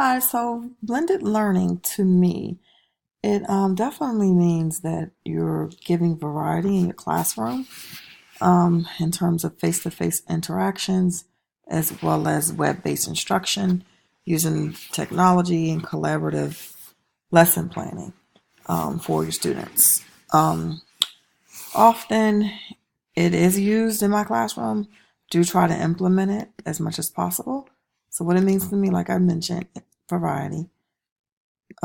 Hi, so blended learning to me, it definitely means that you're giving variety in your classroom in terms of face-to-face interactions as well as web-based instruction using technology and collaborative lesson planning for your students. Often it is used in my classroom. Do try to implement it as much as possible. So what it means to me, like I mentioned, variety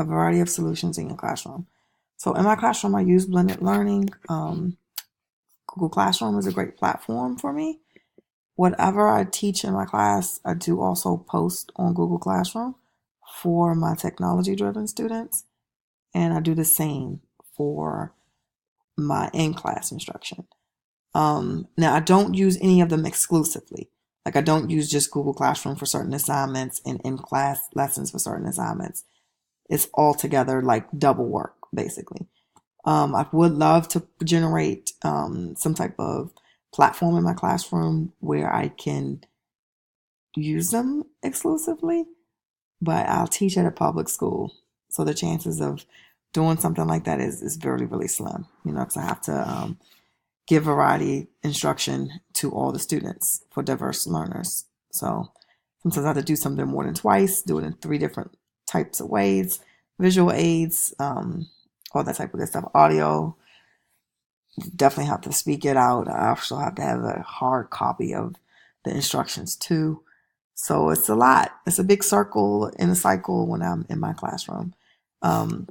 a variety of solutions in your classroom. So in my classroom, I use blended learning. Google Classroom is a great platform for me. Whatever I teach in my class, I do also post on Google Classroom for my technology driven students. And I do the same for my in class instruction. Now, I don't use any of them exclusively. Like, I don't use just Google Classroom for certain assignments and in class lessons for certain assignments. It's all together like double work, basically. I would love to generate some type of platform in my classroom where I can use them exclusively, but I'll teach at a public school. So the chances of doing something like that is very, really slim, because I have to give variety instruction to all the students for diverse learners. So sometimes I have to do something more than twice, do it in three different types of ways, visual aids, all that type of good stuff. Audio, definitely have to speak it out. I also have to have a hard copy of the instructions too. So it's a lot. It's a big circle in a cycle when I'm in my classroom. Um,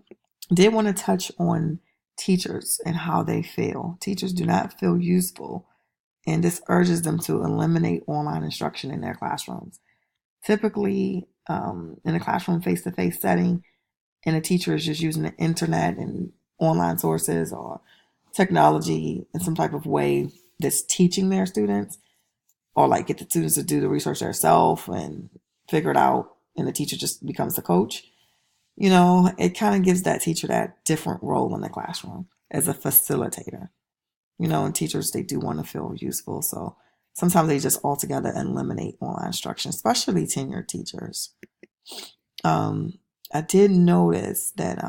did want to touch on teachers and how they feel. Teachers do not feel useful, and this urges them to eliminate online instruction in their classrooms. Typically, in a classroom face to face setting, and a teacher is just using the internet and online sources or technology in some type of way that's teaching their students, or like get the students to do the research themselves and figure it out, and the teacher just becomes the coach. It kind of gives that teacher that different role in the classroom as a facilitator. And teachers, they do want to feel useful. So sometimes they just altogether eliminate online instruction, especially tenured teachers. I did notice that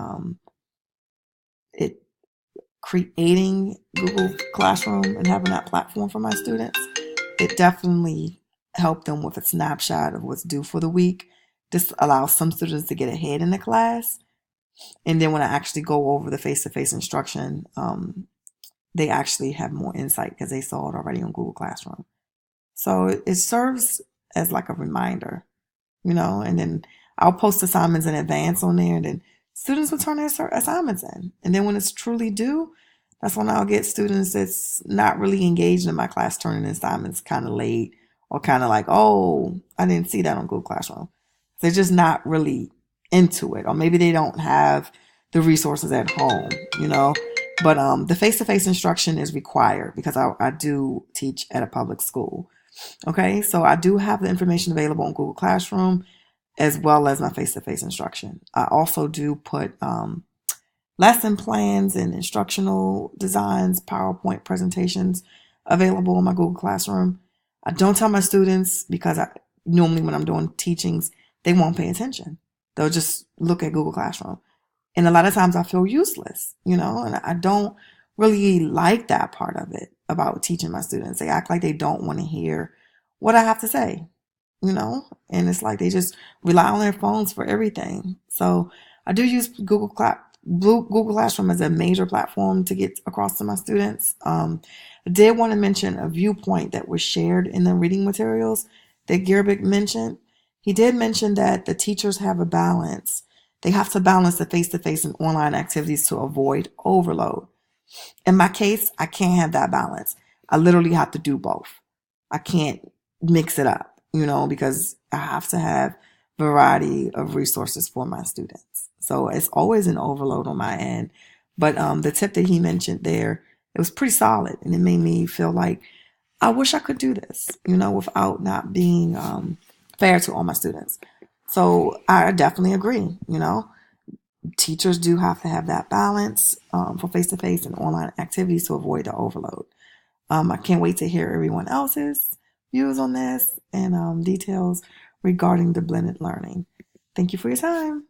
it creating Google Classroom and having that platform for my students, it definitely helped them with a snapshot of what's due for the week. This allows some students to get ahead in the class. And then when I actually go over the face-to-face instruction, they actually have more insight because they saw it already on Google Classroom. So it serves as like a reminder, and then I'll post assignments in advance on there, and then students will turn their assignments in. And then when it's truly due, that's when I'll get students that's not really engaged in my class turning in assignments kind of late, or kind of like, oh, I didn't see that on Google Classroom. They're just not really into it, or maybe they don't have the resources at home, But the face-to-face instruction is required because I do teach at a public school. Okay, so I do have the information available on Google Classroom as well as my face-to-face instruction. I also do put lesson plans and instructional designs, PowerPoint presentations available in my Google Classroom. I don't tell my students because normally when I'm doing teachings, they won't pay attention. They'll just look at Google Classroom. And a lot of times I feel useless, and I don't really like that part of it about teaching my students. They act like they don't want to hear what I have to say, and it's like they just rely on their phones for everything. So I do use Google Classroom as a major platform to get across to my students. I did want to mention a viewpoint that was shared in the reading materials that Gerbic mentioned. He did mention that the teachers have a balance. They have to balance the face-to-face and online activities to avoid overload. In my case, I can't have that balance. I literally have to do both. I can't mix it up, because I have to have variety of resources for my students. So it's always an overload on my end. But the tip that he mentioned there, it was pretty solid, and it made me feel like I wish I could do this, without not being fair to all my students. So I definitely agree, teachers do have to have that balance for face-to-face and online activities to avoid the overload. I can't wait to hear everyone else's views on this and details regarding the blended learning. Thank you for your time.